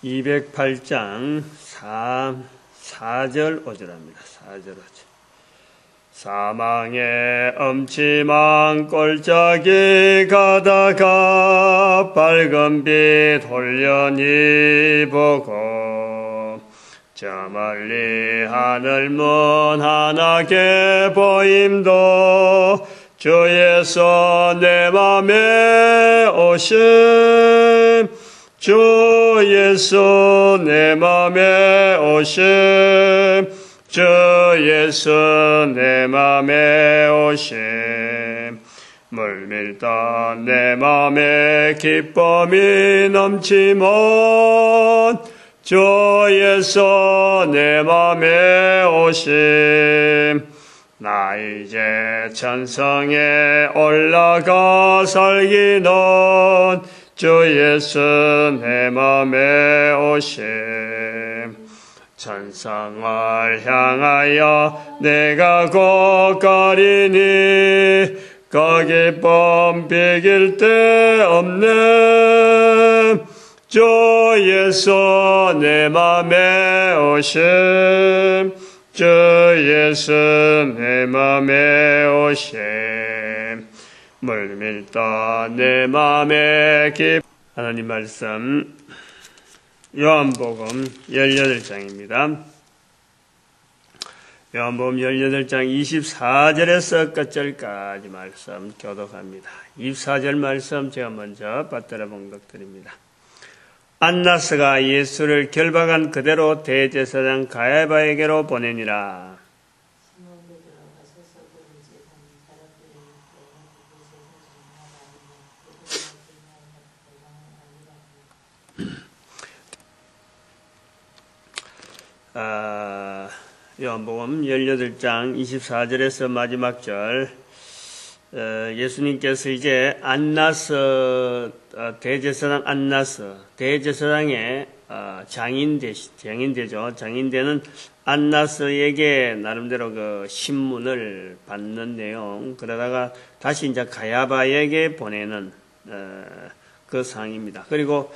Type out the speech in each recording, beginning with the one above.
208장 4절 5절합니다. 4절 5절. 사망의 엄침한 골짜기 가다가 밝은 빛 홀연히 보고 저 멀리 하늘문 하나게 보임도 주 예수 내 맘에 오심 주 예수 내 맘에 오심 주 예수 내 맘에 오심 물밀던 내 맘에 기쁨이 넘치면 주 예수 내 맘에 오심 나 이제 천성에 올라가 살기는 주 예수 내 맘에 오심 천상을 향하여 내가 곧 가리니 그 기쁨 비길 데 없네 주 예수 내 맘에 오심 주 예수 내 맘에 오심 물밀던 내 맘에 기쁨 하나님 말씀 요한복음 18장입니다. 요한복음 18장 24절에서 끝절까지 말씀 교독합니다. 24절 말씀 제가 먼저 받들어 봉독드립니다. 안나스가 예수를 결박한 그대로 대제사장 가야바에게로 보내니라. 요한복음 18장 24절에서 마지막 절 예수님께서 이제 안나스 대제사장 안나스 대제사장의 장인되죠. 장인되는 안나스에게 나름대로 그 신문을 받는 내용 그러다가 다시 이제 가야바에게 보내는 그 상황입니다. 그리고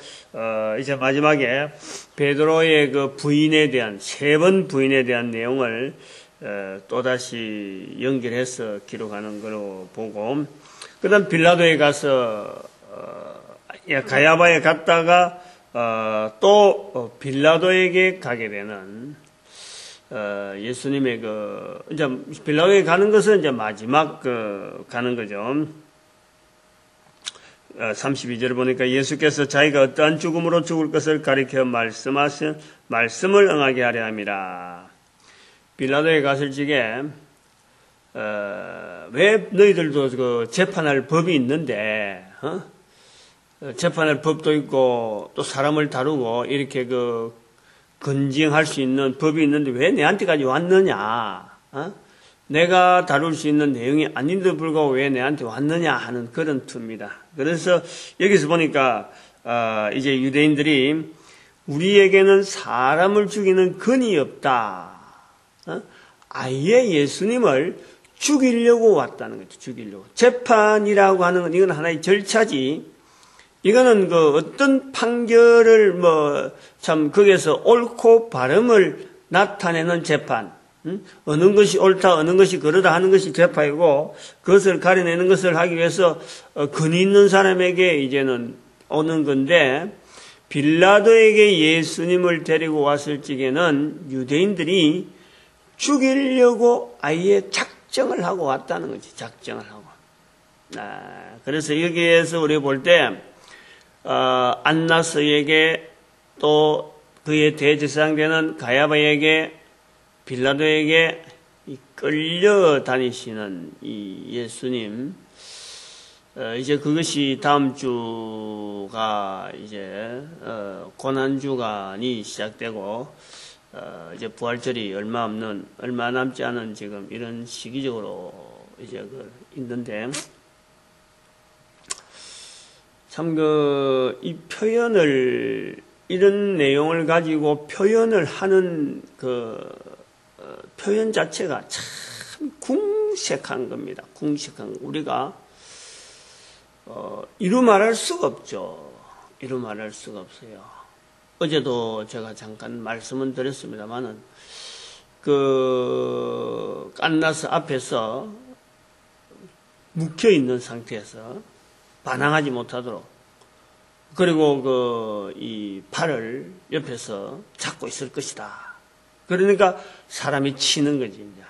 이제 마지막에 베드로의 그 부인에 대한 세 번 부인에 대한 내용을 또다시 연결해서 기록하는 걸로 보고 그다음 빌라도에 가서 가야바에 갔다가 또 빌라도에게 가게 되는 예수님의 그 이제 빌라도에 가는 것은 이제 마지막 가는 거죠. 32절을 보니까 예수께서 자기가 어떠한 죽음으로 죽을 것을 가리켜 말씀하신 말씀을 응하게 하려 함이라. 빌라도에 갔을 적에 왜 너희들도 그 재판할 법이 있는데 재판할 법도 있고 또 사람을 다루고 이렇게 그 건징할 수 있는 법이 있는데 왜 내한테까지 왔느냐? 내가 다룰 수 있는 내용이 아닌데도 불구하고 왜 내한테 왔느냐 하는 그런 투입니다. 그래서 여기서 보니까 이제 유대인들이 우리에게는 사람을 죽이는 근이 없다. 아예 예수님을 죽이려고 왔다는 거죠. 죽이려고. 재판이라고 하는 건 이건 하나의 절차지. 이거는 그 어떤 판결을 참 거기에서 옳고 바름을 나타내는 재판. 어느 것이 옳다, 어느 것이 그러다 하는 것이 재판이고, 그것을 가려내는 것을 하기 위해서 근위 있는 사람에게 이제는 오는 건데, 빌라도에게 예수님을 데리고 왔을 적에는 유대인들이 죽이려고 아예 작정을 하고 왔다는 거지, 작정을 하고. 그래서 여기에서 우리가 볼 때, 안나스에게 또 그의 대제사장 되는 가야바에게 빌라도에게 끌려다니시는 이 예수님, 이제 그것이 다음 주가 이제, 고난주간이 시작되고, 이제 부활절이 얼마 남지 않은 지금 이런 시기적으로 이제 있는데, 참 이 표현을, 이런 내용을 가지고 표현을 하는 표현 자체가 참 궁색한 겁니다. 궁색한 우리가 이루 말할 수가 없죠. 이루 말할 수가 없어요. 어제도 제가 잠깐 말씀은 드렸습니다만은, 깐나스 앞에서 묵혀있는 상태에서 반항하지 못하도록, 그리고 이 팔을 옆에서 잡고 있을 것이다. 그러니까 사람이 치는 거지, 이제.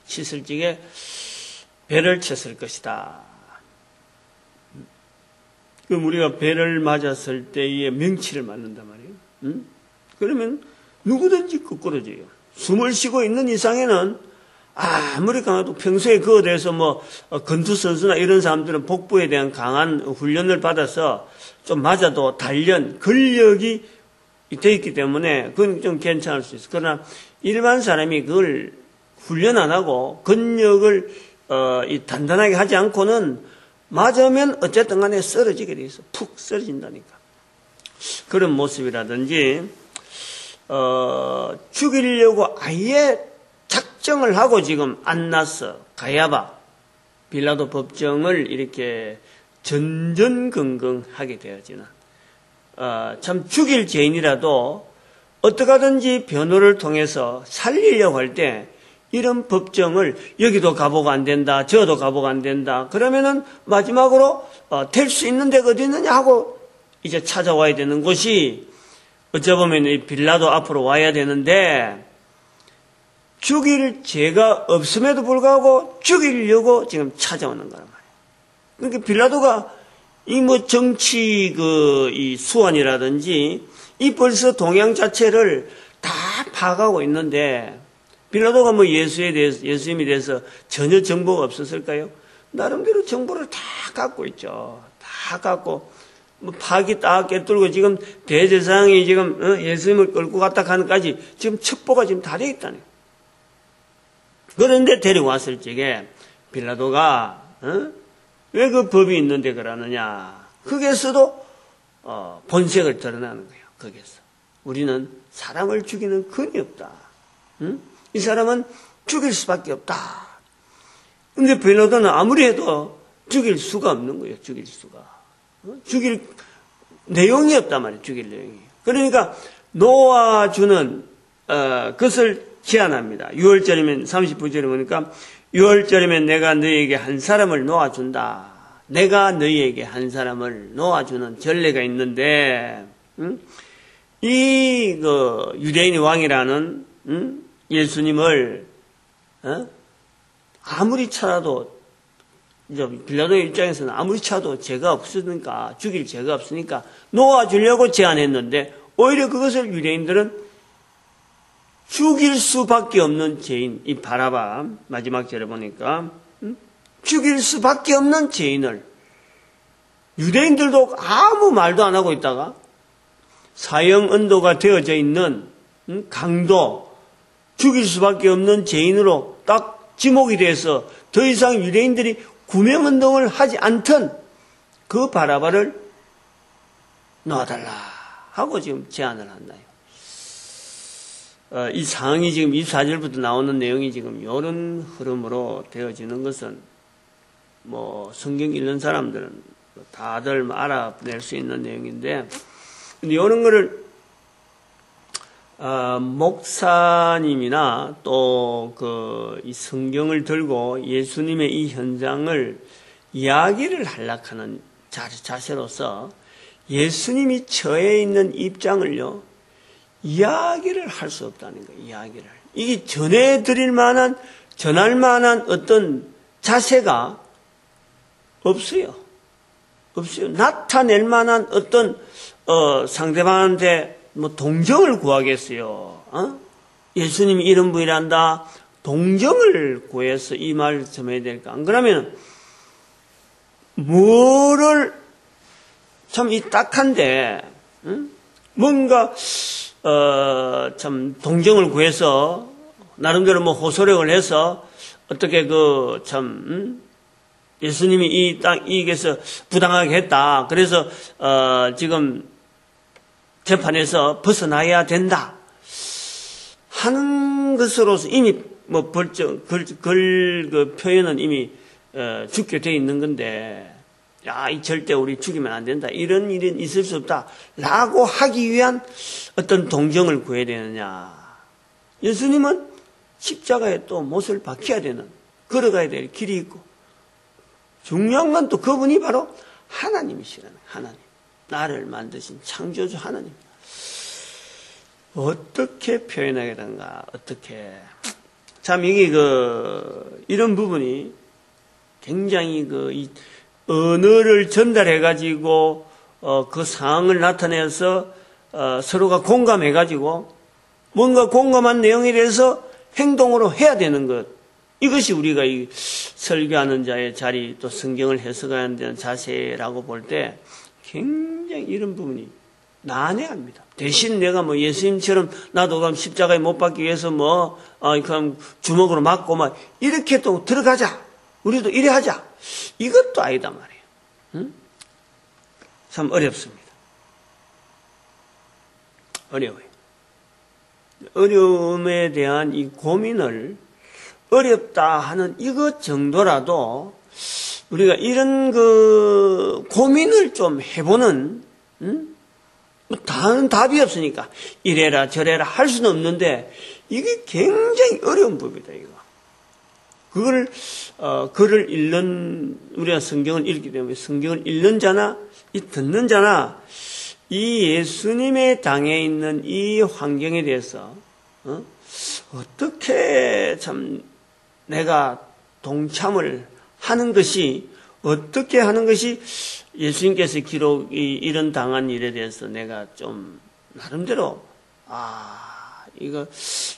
쳤을 적에 배를 쳤을 것이다. 우리가 배를 맞았을 때의 명치를 맞는단 말이에요. 응? 그러면 누구든지 거꾸러져요. 숨을 쉬고 있는 이상에는 아무리 강해도 평소에 그거에 대해서 건투 선수나 이런 사람들은 복부에 대한 강한 훈련을 받아서 좀 맞아도 단련, 근력이 돼 있기 때문에 그건 좀 괜찮을 수 있어. 그러나 일반 사람이 그걸 훈련 안 하고 근력을 단단하게 하지 않고는 맞으면 어쨌든 간에 쓰러지게 돼 있어. 푹 쓰러진다니까. 그런 모습이라든지 죽이려고 아예 작정을 하고 지금 안나스, 가야바, 빌라도 법정을 이렇게 전전긍긍하게 되어지는, 참 죽일 죄인이라도 어떻게 하든지 변호를 통해서 살리려고 할 때 이런 법정을 여기도 가보고 안 된다, 저도 가보고 안 된다. 그러면은 마지막으로 될 수 있는 데가 어디 있느냐 하고 이제 찾아와야 되는 곳이 어쩌보면 이 빌라도 앞으로 와야 되는데 죽일 죄가 없음에도 불구하고 죽이려고 지금 찾아오는 거란 말이에요. 그러니까 빌라도가 이 정치 이 수완이라든지 이 벌써 동향 자체를 다 파악하고 있는데 빌라도가 예수님에 대해서 전혀 정보가 없었을까요? 나름대로 정보를 다 갖고 있죠. 다 갖고 파악이 딱 깨뚫고 지금 대제사장이 지금 예수님을 끌고 갔다 가는까지 지금 첩보가 지금 다 되어 있다네요. 그런데 데려왔을 적에 빌라도가 왜 그 법이 있는데 그러느냐? 거기에서도 본색을 드러나는 거예요. 거기에서 우리는 사람을 죽이는 근이 없다. 이 사람은 죽일 수밖에 없다. 근데 빌라도는 아무리 해도 죽일 수가 없는 거예요. 죽일 수가. 죽일 내용이 없단 말이에요. 죽일 내용이. 그러니까 놓아주는 그것을 제안합니다. 6월절이면 39절에 보니까 6월절이면 내가 너희에게 한 사람을 놓아준다. 내가 너희에게 한 사람을 놓아주는 전례가 있는데 이 유대인의 왕이라는 예수님을 아무리 찾아도 빌라도의 입장에서는 아무리 찾아도 죄가 없으니까 죽일 죄가 없으니까 놓아주려고 제안했는데 오히려 그것을 유대인들은 죽일 수밖에 없는 죄인, 이 바라바 마지막 절에 보니까 죽일 수밖에 없는 죄인을 유대인들도 아무 말도 안 하고 있다가 사형 언도가 되어져 있는 강도, 죽일 수밖에 없는 죄인으로 딱 지목이 돼서 더 이상 유대인들이 구명운동을 하지 않던 그 바라바를 놔달라 하고 지금 제안을 한다요. 이 상황이 지금 24절부터 나오는 내용이 지금 이런 흐름으로 되어지는 것은 성경 읽는 사람들은 다들 알아낼 수 있는 내용인데, 근데 이런 거를 목사님이나 또 이 성경을 들고 예수님의 이 현장을 이야기를 하려고 하는 자세로서 예수님이 처해 있는 입장을요, 이야기를 할 수 없다는 거예요. 이야기를. 이게 전할 만한 어떤 자세가 없어요. 없어요. 나타낼 만한 어떤 상대방한테 동정을 구하겠어요. 예수님이 이런 분이란다. 동정을 구해서 이 말을 전해야 될까? 안 그러면 뭐를 참 이 딱한데 뭔가 참 동정을 구해서 나름대로 호소력을 해서 어떻게 예수님이 이에게서 부당하게 했다. 그래서 지금 재판에서 벗어나야 된다 하는 것으로서 이미 그 표현은 이미 죽게 돼 있는 건데, 야, 이 절대 우리 죽이면 안 된다. 이런 일은 있을 수 없다. 라고 하기 위한 어떤 동정을 구해야 되느냐. 예수님은 십자가에 또 못을 박혀야 되는, 걸어가야 될 길이 있고, 중요한 건 또 그분이 바로 하나님이시라는, 하나님. 나를 만드신 창조주 하나님. 어떻게 표현하게 된가, 어떻게. 참, 이게 이런 부분이 굉장히 이 언어를 전달해가지고, 그 상황을 나타내서, 서로가 공감해가지고, 뭔가 공감한 내용에 대해서 행동으로 해야 되는 것. 이것이 우리가 이 설교하는 자의 자리, 또 성경을 해석하는 데는 자세라고 볼 때 굉장히 이런 부분이 난해합니다. 대신 내가 뭐 예수님처럼 나도 그럼 십자가에 못 박기 위해서 그럼 주먹으로 맞고 이렇게 또 들어가자. 우리도 이래 하자. 이것도 아니다 말이에요. 응? 참 어렵습니다. 어려워요. 어려움에 대한 이 고민을 어렵다 하는 이것 정도라도 우리가 이런 고민을 좀 해보는, 다른 답이 없으니까 이래라 저래라 할 수는 없는데 이게 굉장히 어려운 법이다, 이거. 글을 읽는, 우리가 성경을 읽기 때문에 성경을 읽는 자나 이 듣는 자나 이 예수님의 당에 있는 이 환경에 대해서 어떻게 참 내가 동참을 하는 것이, 어떻게 하는 것이 예수님께서 이런 당한 일에 대해서 내가 좀 나름대로 이거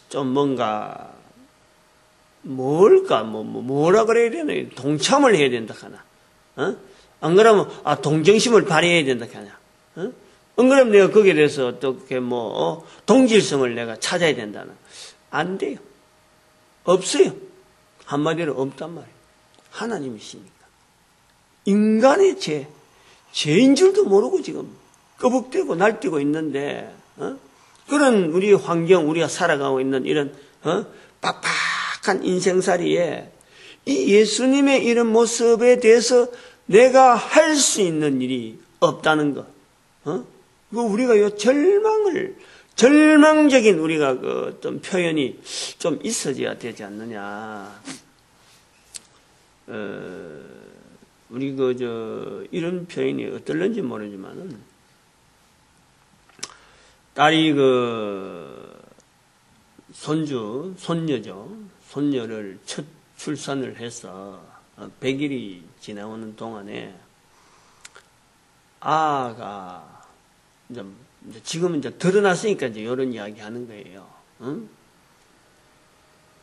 좀 뭔가 뭐라 그래야 되나, 동참을 해야 된다 하나, 안 그러면 동정심을 발휘해야 된다 하냐, 안 그러면 내가 거기에 대해서 어떻게 동질성을 내가 찾아야 된다는, 안 돼요. 없어요. 한마디로 없단 말이에요. 하나님이시니까. 인간의 죄인 줄도 모르고 지금 꺼북대고 날뛰고 있는데, 그런 우리 환경, 우리가 살아가고 있는 이런, 빡빡한 인생살이에 이 예수님의 이런 모습에 대해서 내가 할 수 있는 일이 없다는 것. 그 우리가 절망적인 우리가 어떤 표현이 좀 있어져야 되지 않느냐. 우리 이런 표현이 어떨는지 모르지만은, 딸이 손녀를 첫 출산을 해서 100일이 지나오는 동안에 아가 지금은 이제 드러났으니까 이제 이런 이야기 하는 거예요. 응?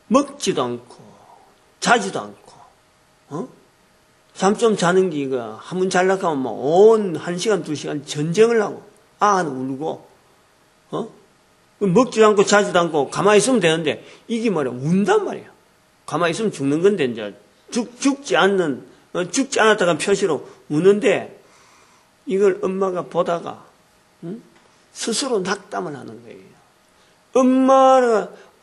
먹지도 않고 자지도 않고, 잠 좀 자는 게 한번 잘락하면 온 1시간 2시간 전쟁을 하고 아는 울고, 먹지도 않고 자지도 않고 가만히 있으면 되는데 이게 운단 말이에요. 가만히 있으면 죽는 건데 이제 죽지 않았다가 표시로 우는데, 이걸 엄마가 보다가 스스로 낙담을 하는 거예요.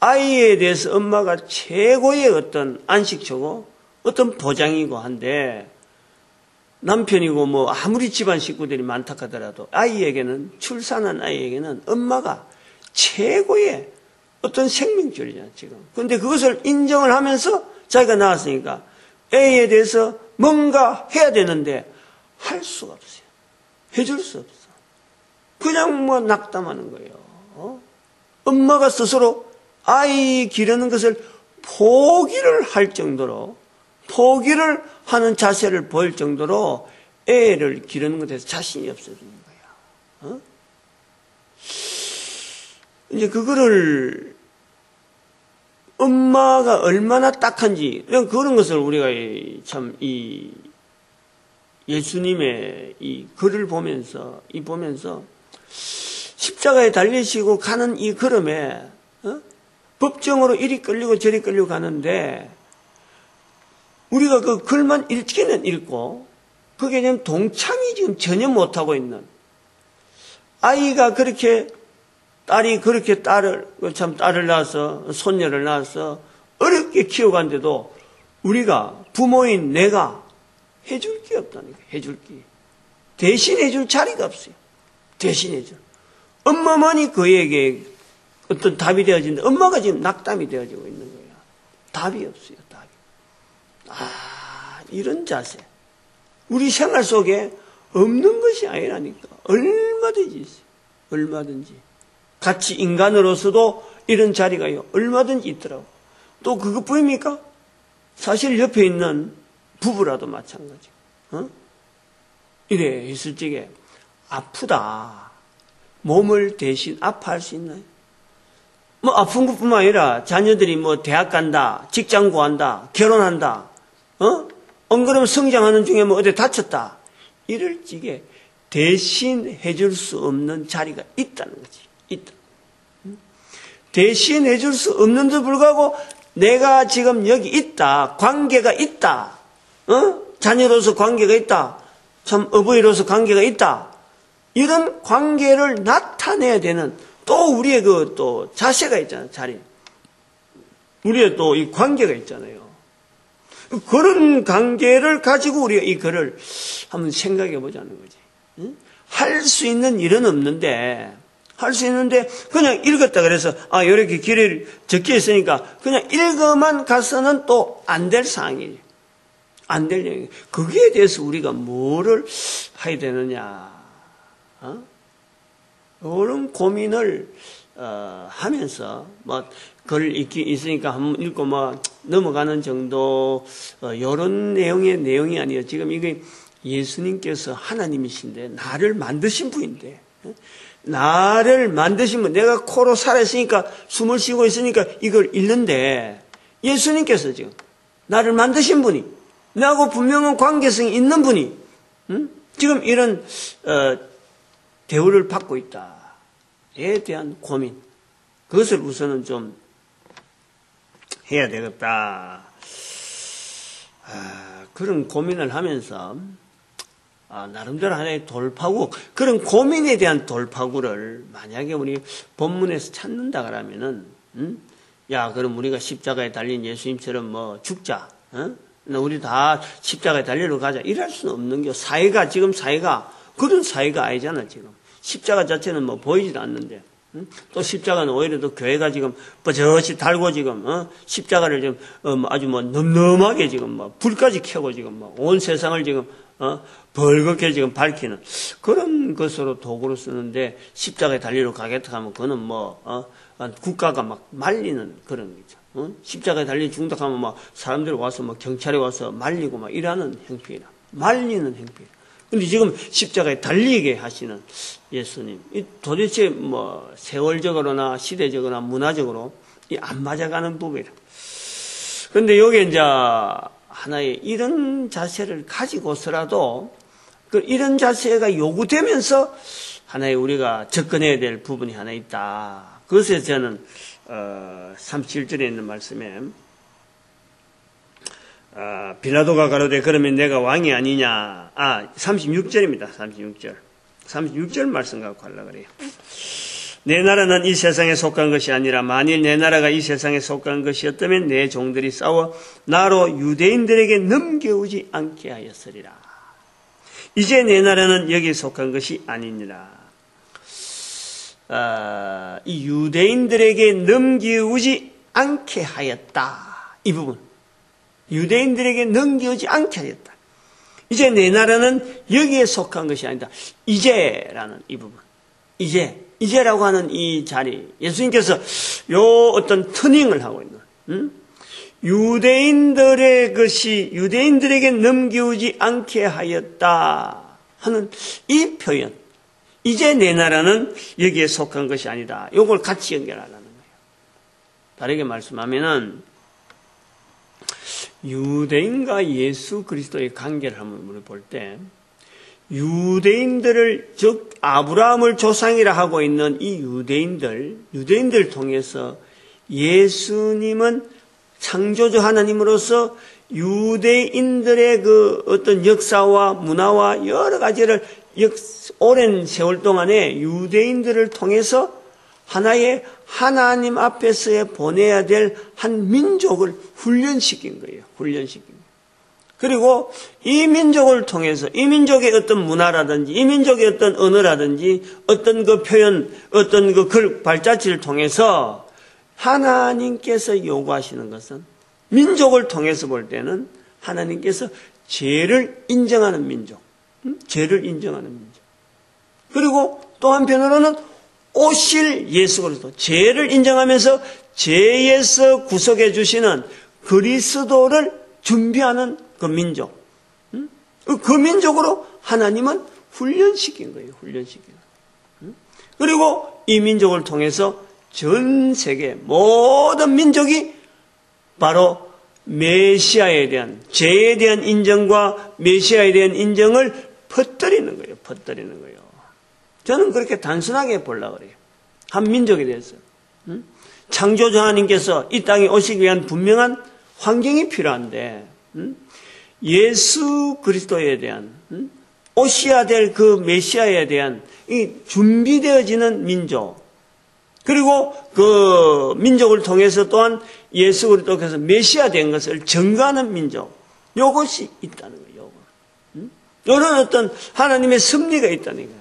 아이에 대해서 엄마가 최고의 어떤 안식처고 어떤 보장이고 한데, 남편이고 아무리 집안 식구들이 많다 하더라도 출산한 아이에게는 엄마가 최고의 어떤 생명줄이잖아, 지금. 그런데 그것을 인정을 하면서 자기가 낳았으니까 애에 대해서 뭔가 해야 되는데 할 수가 없어요. 해줄 수 없어. 그냥 낙담하는 거예요. 엄마가 스스로 아이 기르는 것을 포기를 할 정도로, 포기를 하는 자세를 보일 정도로 애를 기르는 것에 대해서 자신이 없어지는 거야. 이제 그거를 엄마가 얼마나 딱한지, 그런 것을 우리가 참 예수님의 이 글을 보면서 십자가에 달리시고 가는 이 걸음에 법정으로 이리 끌리고 저리 끌리고 가는데, 우리가 그 글만 읽기는 읽고 그게 지금 동참이 지금 전혀 못하고 있는, 아이가 딸이 그렇게 딸을 낳아서, 손녀를 낳아서 어렵게 키워간데도 우리가, 부모인 내가 해줄 게 없다니까. 해줄 게. 대신해줄 자리가 없어요. 대신해줄. 엄마만이 그에게 어떤 답이 되어지는데 엄마가 지금 낙담이 되어지고 있는 거예요. 답이 없어요. 답이. 이런 자세. 우리 생활 속에 없는 것이 아니라니까. 얼마든지 있어요. 얼마든지. 같이 인간으로서도 이런 자리가요. 얼마든지 있더라고. 또 그것뿐입니까? 사실 옆에 있는 부부라도 마찬가지. 이래 있을 적에 아프다. 몸을 대신 아파할 수 있나요? 뭐 아픈 것뿐만 아니라 자녀들이 뭐 대학 간다, 직장 구한다, 결혼한다, 안 그러면 성장하는 중에 뭐 어디 다쳤다. 이럴 적에 대신 해줄 수 없는 자리가 있다는 거지. 있다. 대신 해줄 수 없는데도 불구하고 내가 지금 여기 있다. 관계가 있다. 자녀로서 관계가 있다. 참 어버이로서 관계가 있다. 이런 관계를 나타내야 되는 또 우리의 또 자세가 있잖아요. 자리. 우리의 또 이 관계가 있잖아요. 그런 관계를 가지고 우리가 이 글을 한번 생각해 보자는 거지. 할 수 있는 일은 없는데 할 수 있는데 그냥 읽었다 그래서 이렇게 길에 적혀 있으니까 그냥 읽어만 가서는 또 안 될 상황이에요. 안 될 얘기. 거기에 대해서 우리가 뭐를 해야 되느냐. 그런 고민을 하면서 글 읽기 있으니까 한번 읽고 넘어가는 정도 이런 내용이 아니에요. 지금 이게 예수님께서 하나님이신데 나를 만드신 분인데 나를 만드신 분, 내가 코로 살아있으니까 숨을 쉬고 있으니까 이걸 읽는데 예수님께서 지금 나를 만드신 분이 나하고 분명한 관계성이 있는 분이 지금 이런 대우를 받고 있다에 대한 고민, 그것을 우선은 좀 해야 되겠다. 그런 고민을 하면서 나름대로 하나의 돌파구, 그런 고민에 대한 돌파구를 만약에 우리 본문에서 찾는다 그러면은 그럼 우리가 십자가에 달린 예수님처럼 죽자, 우리 다 십자가에 달리러 가자 이럴 수는 없는 게 지금 사회가 그런 사회가 아니잖아. 지금 십자가 자체는 보이지도 않는데 또 십자가는 오히려 또 교회가 지금 버젓이 달고 지금 십자가를 지금 아주 넘넘하게 지금 불까지 켜고 지금 온 세상을 지금 벌겋게 지금 밝히는 그런 것으로 도구로 쓰는데 십자가에 달리러 가겠다 하면 그거는 국가가 말리는 그런 거죠. 십자가에 달리 죽는다 하면 사람들이 와서 경찰이 와서 말리고 이러는 형편이라 말리는 형편. 근데 지금 십자가에 달리게 하시는 예수님, 도대체 세월적으로나 시대적으로나 문화적으로 안 맞아가는 부분이라. 그런데 여기 이제 하나의 이런 자세를 가지고서라도 이런 자세가 요구되면서 하나의 우리가 접근해야 될 부분이 하나 있다. 그것에 저는 37절에 있는 말씀에 빌라도가 가로되 그러면 내가 왕이 아니냐. 36절입니다. 36절 말씀 갖고 하려고 그래요. 내 나라는 이 세상에 속한 것이 아니라 만일 내 나라가 이 세상에 속한 것이었다면 내 종들이 싸워 나로 유대인들에게 넘겨오지 않게 하였으리라. 이제 내 나라는 여기에 속한 것이 아니니라. 이 유대인들에게 넘겨오지 않게 하였다. 이 부분. 유대인들에게 넘겨오지 않게 하였다. 이제 내 나라는 여기에 속한 것이 아니다. 이제라는 이 부분. 이제라고 하는 이 자리. 예수님께서 어떤 터닝을 하고 있는, 유대인들의 것이 유대인들에게 넘겨오지 않게 하였다 하는 이 표현. 이제 내 나라는 여기에 속한 것이 아니다. 이걸 같이 연결하라는 거예요. 다르게 말씀하면은, 유대인과 예수 그리스도의 관계를 한번 우리 볼 때, 유대인들을, 즉 아브라함을 조상이라 하고 있는 이 유대인들 통해서 예수님은 창조주 하나님으로서 유대인들의 어떤 역사와 문화와 여러 가지를 오랜 세월 동안에 유대인들을 통해서 하나의 하나님 앞에서의 보내야 될 한 민족을 훈련시킨 거예요. 훈련시킨 거예요. 그리고 이 민족을 통해서 이 민족의 어떤 문화라든지 이 민족의 어떤 언어라든지 어떤 그 표현, 어떤 그 글 발자취를 통해서 하나님께서 요구하시는 것은 민족을 통해서 볼 때는 하나님께서 죄를 인정하는 민족, 죄를 인정하는 민족. 그리고 또 한편으로는 오실 예수 그리스도, 죄를 인정하면서 죄에서 구속해 주시는 그리스도를 준비하는 그 민족. 그 민족으로 하나님은 훈련시킨 거예요. 훈련시킨 거예요. 그리고 이 민족을 통해서 전 세계 모든 민족이 바로 메시아에 대한, 죄에 대한 인정과 메시아에 대한 인정을 퍼뜨리는 거예요. 퍼뜨리는 거예요. 저는 그렇게 단순하게 보려고 그래요. 한 민족에 대해서. 창조주 하나님께서 이 땅에 오시기 위한 분명한 환경이 필요한데, 예수 그리스도에 대한, 오셔야 될 그 메시아에 대한 이 준비되어지는 민족, 그리고 그 민족을 통해서 또한 예수 그리스도께서 메시아 된 것을 증거하는 민족, 이것이 있다는 거예요. 이런 어떤 하나님의 섭리가 있다는 거예요.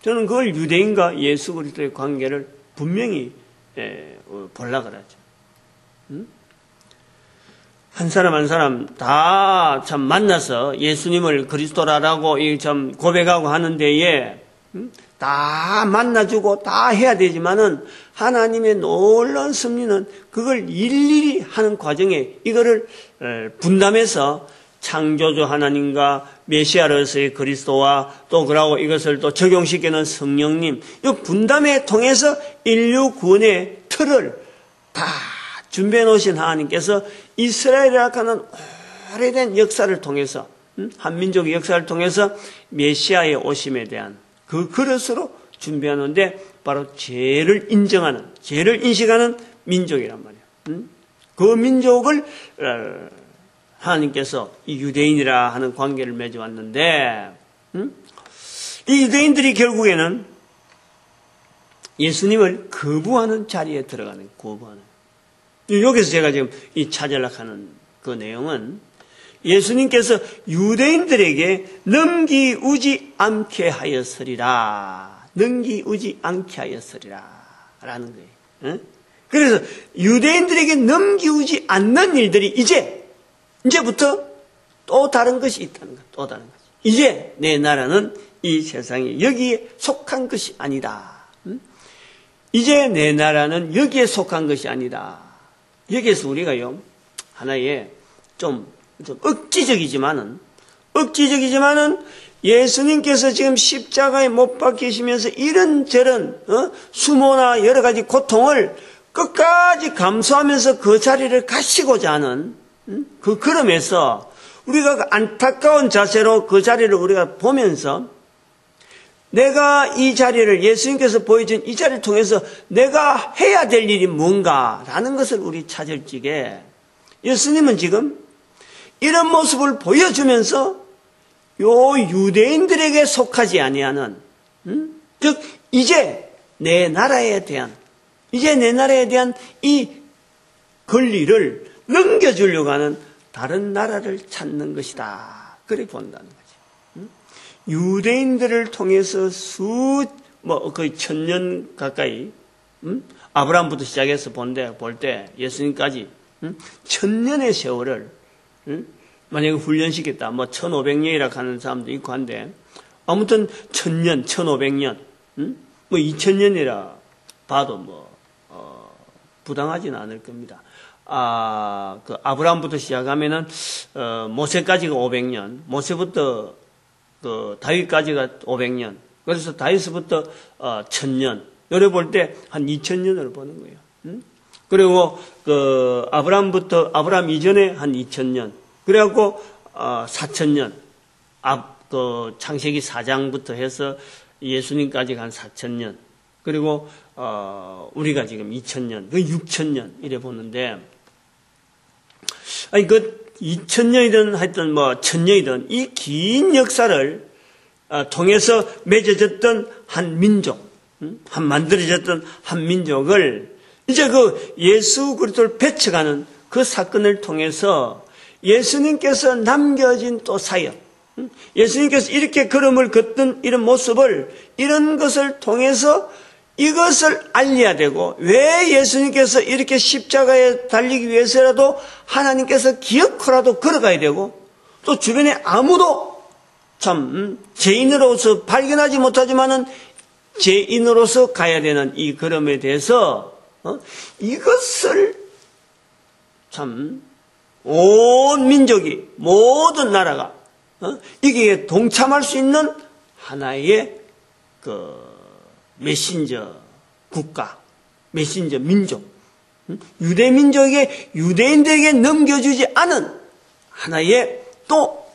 저는 그걸 유대인과 예수 그리스도의 관계를 분명히 보려고 하죠. 한 사람 한 사람 다 참 만나서 예수님을 그리스도라고 참 고백하고 하는 데에 다 만나주고 다 해야 되지만은 하나님의 놀라운 섭리는 그걸 일일이 하는 과정에 이거를 분담해서 창조주 하나님과 메시아로서의 그리스도와 또 그러고 이것을 또 적용시키는 성령님, 이 분담에 통해서 인류 구원의 틀을 다 준비해 놓으신 하나님께서 이스라엘이라 하는 오래된 역사를 통해서, 한민족의 역사를 통해서 메시아의 오심에 대한 그 그릇으로 준비하는데 바로 죄를 인정하는, 죄를 인식하는 민족이란 말이에요. 그 민족을 하나님께서 이 유대인이라 하는 관계를 맺어왔는데, 이 유대인들이 결국에는 예수님을 거부하는 자리에 들어가는, 거부하는. 여기서 제가 지금 이 찾으려고 하는 그 내용은 예수님께서 유대인들에게 넘기우지 않게 하였으리라. 넘기우지 않게 하였으리라. 라는 거예요. 그래서 유대인들에게 넘기우지 않는 일들이 이제부터 또 다른 것이 있다는 것. 또 다른 것. 이제 내 나라는 이 세상에 여기에 속한 것이 아니다. 이제 내 나라는 여기에 속한 것이 아니다. 여기에서 우리가요, 하나의 좀 억지적이지만은 예수님께서 지금 십자가에 못 박히시면서 이런저런 수모나 여러 가지 고통을 끝까지 감수하면서 그 자리를 가시고자 하는 그 걸음에서 우리가 그 안타까운 자세로 그 자리를 우리가 보면서 내가 이 자리를, 예수님께서 보여준 이 자리를 통해서 내가 해야 될 일이 뭔가라는 것을 우리 찾을 적에 예수님은 지금 이런 모습을 보여주면서 요 유대인들에게 속하지 아니하는, 즉 이제 내 나라에 대한 이 권리를 넘겨주려고 하는 다른 나라를 찾는 것이다. 그렇게 본다는 거지. 유대인들을 통해서 거의 1000년 가까이, 아브라함부터 시작해서 볼 때 예수님까지 1000년의 세월을 만약에 훈련시켰다. 1500년이라고 하는 사람도 있고 한데, 아무튼 1000년, 1500년, 2000년이라 봐도 부당하지는 않을 겁니다. 그 아브라함부터 시작하면은 모세까지가 500년, 모세부터 그 다윗까지가 500년. 그래서 다윗부터 1000년. 요래 볼 때 한 2000년으로 보는 거예요. 그리고 그 아브라함 이전에 한 2000년. 그래갖고 4000년. 그 창세기 4장부터 해서 예수님까지 한 4000년. 그리고 우리가 지금 2000년, 그 6000년 이래 보는데, 아니 그 2000년이든 하여튼 1000년이든 이 긴 역사를 통해서 맺어졌던 한 민족, 만들어졌던 한 민족을 이제 그 예수 그리스도를 배척하는 그 사건을 통해서 예수님께서 남겨진 또 사역, 예수님께서 이렇게 걸음을 걷던 이런 모습을, 이런 것을 통해서 이것을 알려야 되고, 왜 예수님께서 이렇게 십자가에 달리기 위해서라도 하나님께서 기어코라도 걸어가야 되고, 또 주변에 아무도 참 죄인으로서 발견하지 못하지만은 죄인으로서 가야 되는 이 걸음에 대해서 이것을 참 온 민족이, 모든 나라가 이게 동참할 수 있는 하나의 그 메신저 국가, 메신저 민족, 유대 민족의 유대인들에게 넘겨주지 않은 하나의 또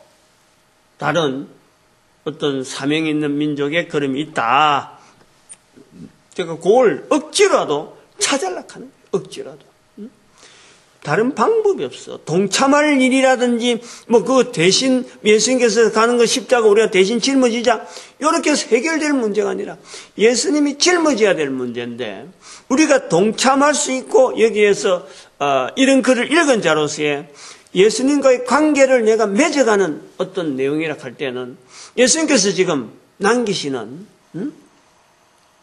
다른 어떤 사명이 있는 민족의 걸음이 있다. 제가 그걸 억지로라도 찾으려고 하는 거예요. 억지로라도. 다른 방법이 없어. 동참할 일이라든지 뭐 그 대신 예수님께서 가는 거 십자가 우리가 대신 짊어지자, 이렇게 해서 해결될 문제가 아니라 예수님이 짊어져야 될 문제인데, 우리가 동참할 수 있고 여기에서 이런 글을 읽은 자로서의 예수님과의 관계를 내가 맺어가는 어떤 내용이라 할 때는, 예수님께서 지금 남기시는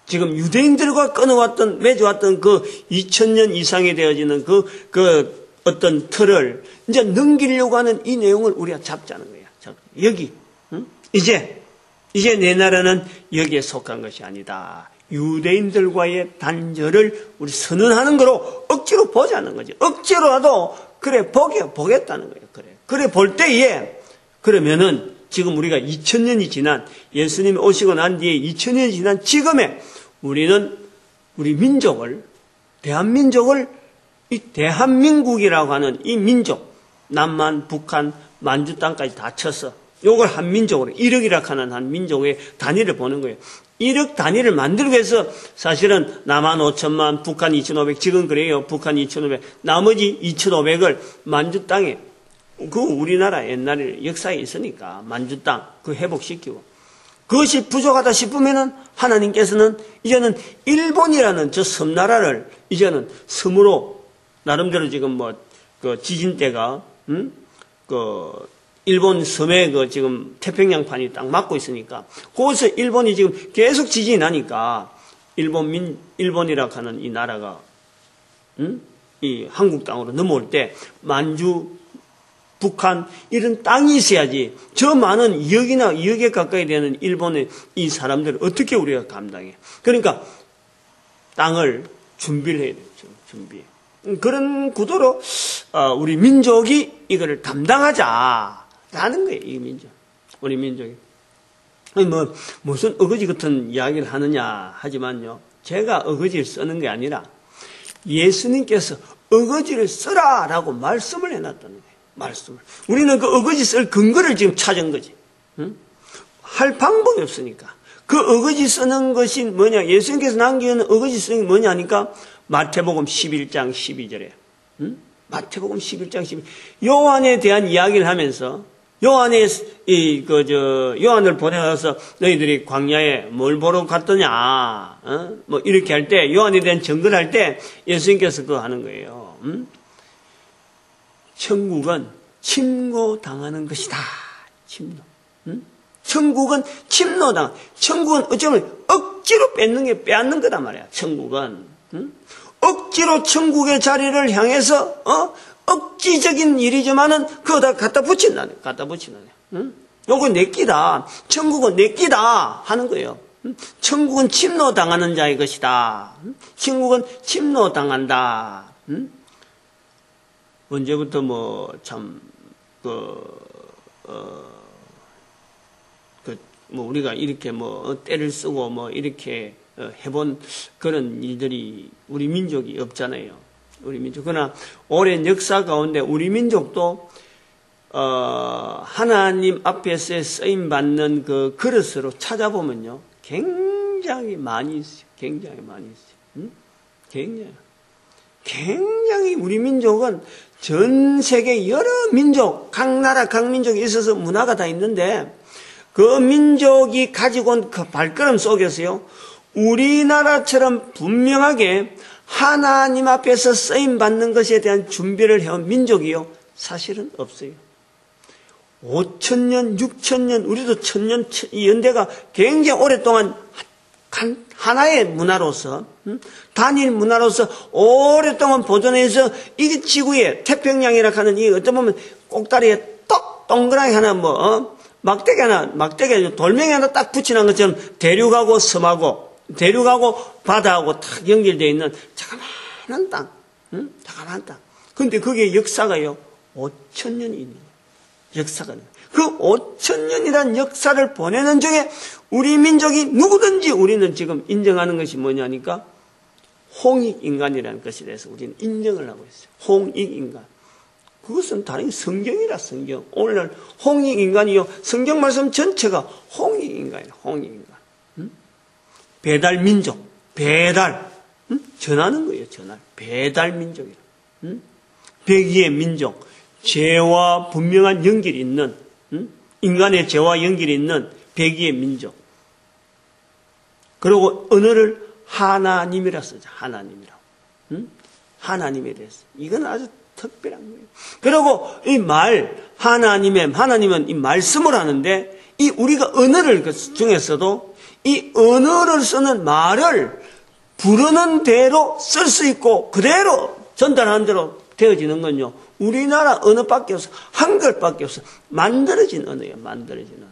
지금 유대인들과 끊어왔던, 맺어왔던 그 2000년 이상이 되어지는 그 어떤 틀을 이제 넘기려고 하는 이 내용을 우리가 잡자는 거야. 여기, 이제 내 나라는 여기에 속한 것이 아니다. 유대인들과의 단절을 우리 선언하는 거로 억지로 보자는 거지. 억지로라도 그래 보겠다는 거예요. 그래 볼 때에, 그러면은 지금 우리가 2000년이 지난, 예수님이 오시고 난 뒤에 2000년이 지난 지금에 우리는 우리 민족을, 대한민족을, 이 대한민국이라고 하는 이 민족, 남한, 북한, 만주 땅까지 다 쳐서 요걸 한 민족으로, 일억이라고 하는 한 민족의 단위를 보는 거예요. 1억 단위를 만들기 위해서 사실은 남한 5천만, 북한 2,500, 지금 그래요. 북한 2,500, 나머지 2,500을 만주 땅에, 그 우리나라 옛날에 역사에 있으니까 만주 땅 그 회복시키고, 그것이 부족하다 싶으면은 하나님께서는 이제는 일본이라는 저 섬나라를 이제는 섬으로, 나름대로 지금 뭐 그 지진 때가 그 일본 섬에 그 지금 태평양판이 딱 막고 있으니까, 거기서 일본이 지금 계속 지진이 나니까 일본이라고 하는 이 나라가 이 한국 땅으로 넘어올 때 만주, 북한 이런 땅이 있어야지 저 많은 2억에 가까이 되는 일본의 이 사람들을 어떻게 우리가 감당해. 그러니까 땅을 준비를 해야 되죠. 준비. 그런 구도로 우리 민족이 이거를 담당하자라는 거예요. 이 민족. 우리 민족이. 뭐 무슨 어거지 같은 이야기를 하느냐 하지만요, 제가 어거지를 쓰는 게 아니라 예수님께서 어거지를 쓰라라고 말씀을 해놨다는 거예요. 말씀을. 우리는 그 어거지 쓸 근거를 지금 찾은 거지. 할 방법이 없으니까. 그 어거지 쓰는 것이 뭐냐? 예수님께서 남기는 어거지 쓰는 게 뭐냐 하니까 마태복음 11장 12절에. 마태복음 11장 12절. 요한에 대한 이야기를 하면서, 요한을 보내서 너희들이 광야에 뭘 보러 갔더냐? 뭐 이렇게 할 때, 요한에 대한 증거를 할 때 예수님께서 그거 하는 거예요. 천국은 침노당하는 것이다. 침노. 천국은 침노당. 천국은 어쩌면 억지로 빼앗는 거단 말이야. 천국은. 억지로 천국의 자리를 향해서 억지적인 일이지만은 그거다 갖다 붙인다네. 요거 내 끼다. 천국은 내 끼다 하는 거예요. 천국은 침노당하는 자의 것이다. 천국은 침노당한다. 언제부터 우리가 이렇게 때를 쓰고 이렇게 해본 그런 일들이 우리 민족이 없잖아요. 우리 민족. 그러나 오랜 역사 가운데 우리 민족도 하나님 앞에서 쓰임 받는 그 그릇으로 찾아보면요, 굉장히 많이 있어요. 굉장히 우리 민족은 전 세계 여러 민족, 각 나라, 각 민족에 있어서 문화가 다 있는데, 그 민족이 가지고 온 그 발걸음 속에서요, 우리나라처럼 분명하게 하나님 앞에서 쓰임 받는 것에 대한 준비를 해온 민족이요, 사실은 없어요. 5,000년, 6,000년, 우리도 1,000년, 이 연대가 굉장히 오랫동안 하나의 문화로서, 단일 문화로서 오랫동안 보존해서 이 지구에 태평양이라 하는 이 어떤 보면 꼭다리에 떡 동그라미 하나 막대기 돌멩이 하나 딱 붙이는 것처럼 대륙하고 섬하고 대륙하고 바다하고 탁 연결되어 있는 자그마한 땅, 자그마한 땅. 근데 그게 역사가요 5,000년이 있는 거예요. 역사가. 그 5,000년이란 역사를 보내는 중에 우리 민족이 누구든지 우리는 지금 인정하는 것이 뭐냐니까 홍익인간이라는 것에 대해서 우리는 인정을 하고 있어요. 홍익인간. 그것은 다른 성경이라 성경. 오늘날 홍익인간이요. 성경 말씀 전체가 홍익인간이에요. 홍익인간. 배달민족. 배달. 전하는 거예요. 전할. 배달민족이라. 백의의 민족. 죄와 분명한 연결이 있는 인간의 죄와 연결이 있는 백의의 민족. 그리고 언어를 하나님이라 쓰죠. 하나님이라고. 하나님에 대해서. 이건 아주 특별한 거예요. 그리고 이 말, 하나님은 이 말씀을 하는데, 이 우리가 언어를 그 중에서도 이 언어를 쓰는 말을 부르는 대로 쓸 수 있고, 그대로 전달하는 대로 되어지는 건요. 우리나라 언어밖에 없어. 한글밖에 없어. 만들어진 언어예요. 만들어진 언어.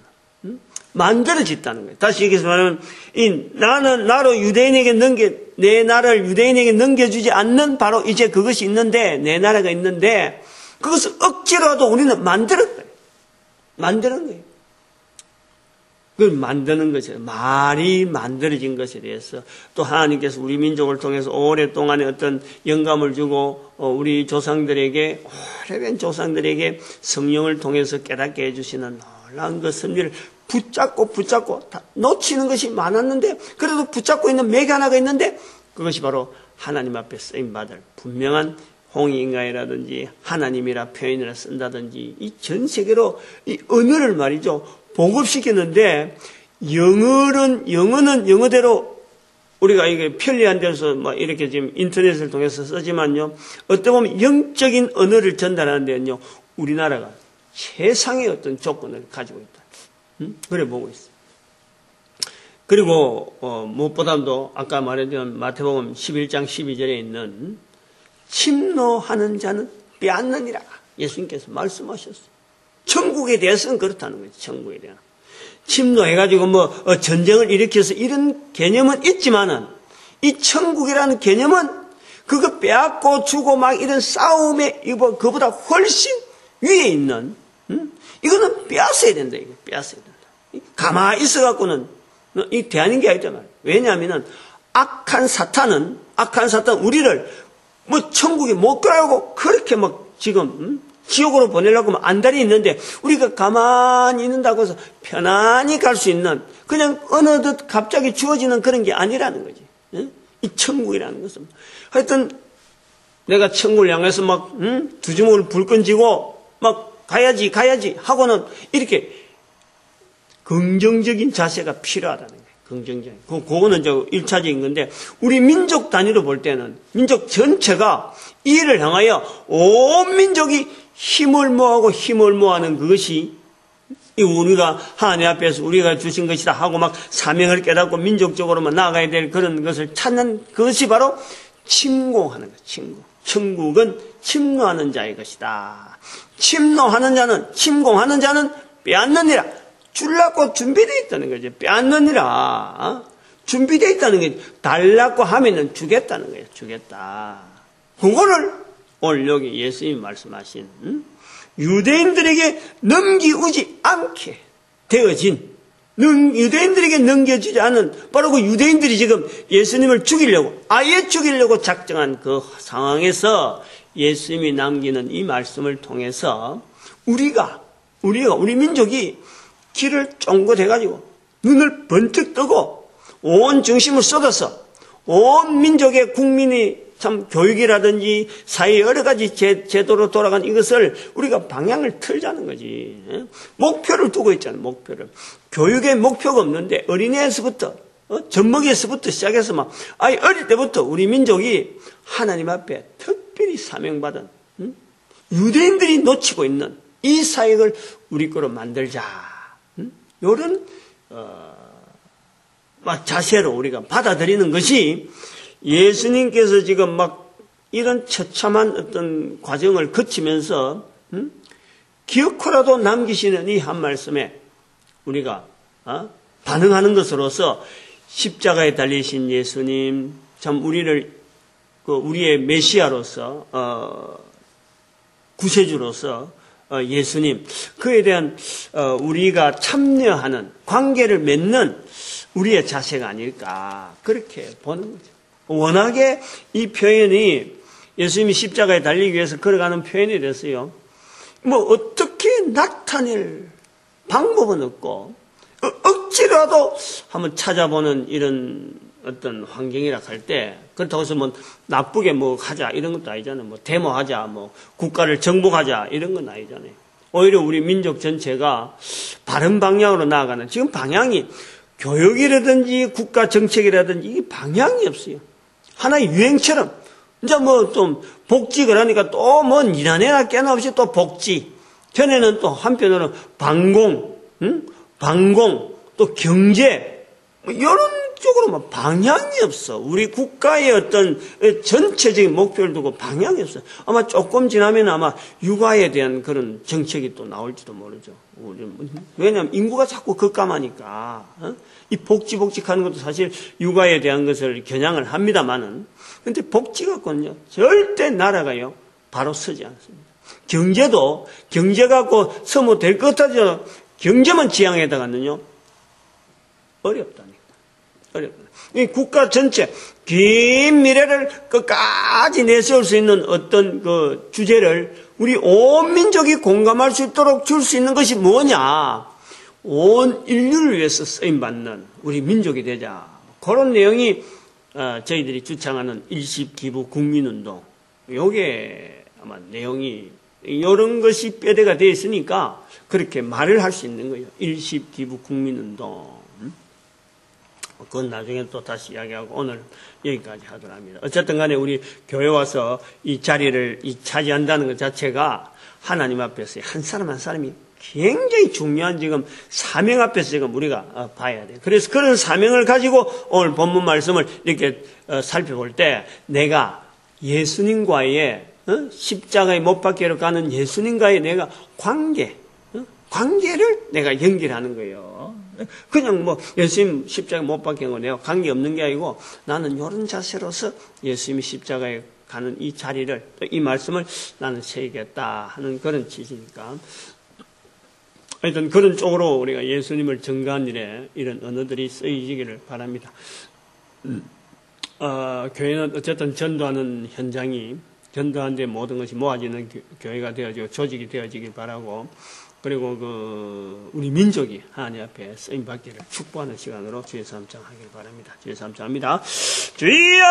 만들어졌다는 거예요. 다시 얘기해서 말하면, 나로 유대인에게 내 나라를 유대인에게 넘겨주지 않는 바로 이제 그것이 있는데, 내 나라가 있는데, 그것을 억지로라도 우리는 만들었어요. 만드는 거예요. 그걸 만드는 것이에요. 말이 만들어진 것에 대해서 또 하나님께서 우리 민족을 통해서 오랫동안의 어떤 영감을 주고 우리 조상들에게 오래된 조상들에게 성령을 통해서 깨닫게 해주시는 놀라운 그 섭리를 붙잡고 다 놓치는 것이 많았는데 그래도 붙잡고 있는 맥이 하나가 있는데 그것이 바로 하나님 앞에 쓰임받을 분명한 홍익인간이라든지 하나님이라 표현이라 쓴다든지 이 전 세계로 이 언어를 말이죠. 보급시키는데 영어는 영어대로 우리가 이게 편리한 데서 막 이렇게 지금 인터넷을 통해서 쓰지만요. 어떻게 보면 영적인 언어를 전달하는데는요. 우리나라가 최상의 어떤 조건을 가지고 있다. 그래 보고 있어요. 그리고 무엇보다도 아까 말했던 마태복음 11장 12절에 있는 침노하는 자는 빼앗느니라. 예수님께서 말씀하셨어요. 천국에 대해서는 그렇다는 거죠. 천국에 대한. 침노해가지고 전쟁을 일으켜서 이런 개념은 있지만은 이 천국이라는 개념은 그거 빼앗고 주고 막 이런 싸움에 그보다 훨씬 위에 있는 이거는 빼앗어야 된다. 이거 빼앗어야 된다. 가만히 있어갖고는 이 대하는 게 아니잖아요. 왜냐하면은 악한 사탄은 우리를 천국에 못 가고 그렇게 지금 지옥으로 보내려고 하면 안달이 있는데 우리가 가만히 있는다고 해서 편안히 갈 수 있는 그냥 어느덧 갑자기 주어지는 그런 게 아니라는 거지. 이 천국이라는 것은. 하여튼 내가 천국을 향해서 두 주먹을 불끈 쥐고 가야지 하고는 이렇게 긍정적인 자세가 필요하다는 거예요. 긍정적인. 그거는 1차적인 건데, 우리 민족 단위로 볼 때는, 민족 전체가 이 일을 향하여 온 민족이 힘을 모아하는 그것이, 우리가 하나님 앞에서 우리가 주신 것이다 하고 사명을 깨닫고 민족적으로만 나아가야 될 그런 것을 찾는 그것이 바로 침공하는 것, 침공. 천국은 침노하는 자의 것이다. 침공하는 자는 빼앗느니라. 줄라고 준비되어 있다는 거죠. 빼앗느니라. 준비되어 있다는 거죠. 달라고 하면은 주겠다는 거예요. 주겠다. 그거를 오늘 여기 예수님이 말씀하신 유대인들에게 넘기우지 않게 되어진 유대인들에게 넘겨주지 않은 바로 그 유대인들이 지금 예수님을 아예 죽이려고 작정한 그 상황에서 예수님이 남기는 이 말씀을 통해서 우리 민족이 길을 쫑긋해가지고 눈을 번뜩 뜨고 온 중심을 쏟아서 온 민족의 국민이 참 교육이라든지 사회 여러 가지 제도로 돌아간 이것을 우리가 방향을 틀자는 거지. 목표를 두고 있잖아요. 목표를. 교육에 목표가 없는데 어린애에서부터 젖먹이에서부터 시작해서 어릴 때부터 우리 민족이 하나님 앞에 특별히 사명받은 유대인들이 놓치고 있는 이 사역을 우리 거로 만들자. 이런 자세로 우리가 받아들이는 것이 예수님께서 지금 막 이런 처참한 어떤 과정을 거치면서 기어코라도 남기시는 이 한 말씀에 우리가 반응하는 것으로서 십자가에 달리신 예수님, 참 우리의 메시아로서 구세주로서 예수님, 그에 대한 우리가 참여하는 관계를 맺는 우리의 자세가 아닐까 그렇게 보는 거죠. 워낙에 이 표현이 예수님이 십자가에 달리기 위해서 걸어가는 표현이 됐어요. 뭐 어떻게 나타낼 방법은 없고 억지라도 한번 찾아보는 이런 어떤 환경이라 할 때, 그렇다고 해서 뭐 나쁘게 뭐 하자 이런 것도 아니잖아요. 뭐 데모하자, 뭐 국가를 정복하자 이런 건 아니잖아요. 오히려 우리 민족 전체가 바른 방향으로 나아가는, 지금 방향이 교육이라든지 국가 정책이라든지 이 방향이 없어요. 하나의 유행처럼 이제 뭐 좀 복지 그러니까 또 뭐 이나내나 깨나 없이 또 복지. 전에는 또 한편으로는 방공, 또 경제, 뭐 이런 쪽으로 뭐 방향이 없어. 우리 국가의 어떤 전체적인 목표를 두고 방향이 없어. 아마 조금 지나면 아마 육아에 대한 그런 정책이 또 나올지도 모르죠. 왜냐하면 인구가 자꾸 급감하니까. 이 복지하는 것도 사실 육아에 대한 것을 겨냥을 합니다만은, 근데 복지 갖고는요 절대 나라가요 바로 서지 않습니다. 경제도 경제 갖고 서면 될 것 같아도 경제만 지향에다가는요 어렵다니까. 이 국가 전체 긴 미래를 끝까지 내세울 수 있는 어떤 그 주제를 우리 온 민족이 공감할 수 있도록 줄 수 있는 것이 뭐냐? 온 인류를 위해서 쓰임받는 우리 민족이 되자. 그런 내용이 저희들이 주창하는 일십기부 국민운동. 요게 아마 내용이 이런 것이 뼈대가 되어 있으니까 그렇게 말을 할 수 있는 거예요. 일십기부 국민운동. 그건 나중에 또 다시 이야기하고 오늘 여기까지 하도록 합니다. 어쨌든 간에 우리 교회 와서 이 자리를 차지한다는 것 자체가 하나님 앞에서 한 사람 한 사람이 굉장히 중요한 지금 사명 앞에서 지금 우리가 봐야 돼요. 그래서 그런 사명을 가지고 오늘 본문 말씀을 이렇게 살펴볼 때 내가 예수님과의 십자가에 못 박혀로 가는 예수님과의 내가 관계를 내가 연결하는 거예요. 그냥 뭐 예수님 십자가에 못 박힌 거 내가 관계 없는 게 아니고 나는 이런 자세로서 예수님이 십자가에 가는 이 자리를, 이 말씀을 나는 세우겠다 하는 그런 취지니까. 하여튼 그런 쪽으로 우리가 예수님을 증거한 일에 이런 언어들이 쓰이기를 바랍니다. 교회는 어쨌든 전도하는 현장이, 전도하는 데 모든 것이 모아지는 교회가 되어지고 조직이 되어지길 바라고, 그리고 우리 민족이 하나님 앞에 쓰임 받기를 축복하는 시간으로 주의 삼창하길 바랍니다. 주의 삼창합니다. 주여!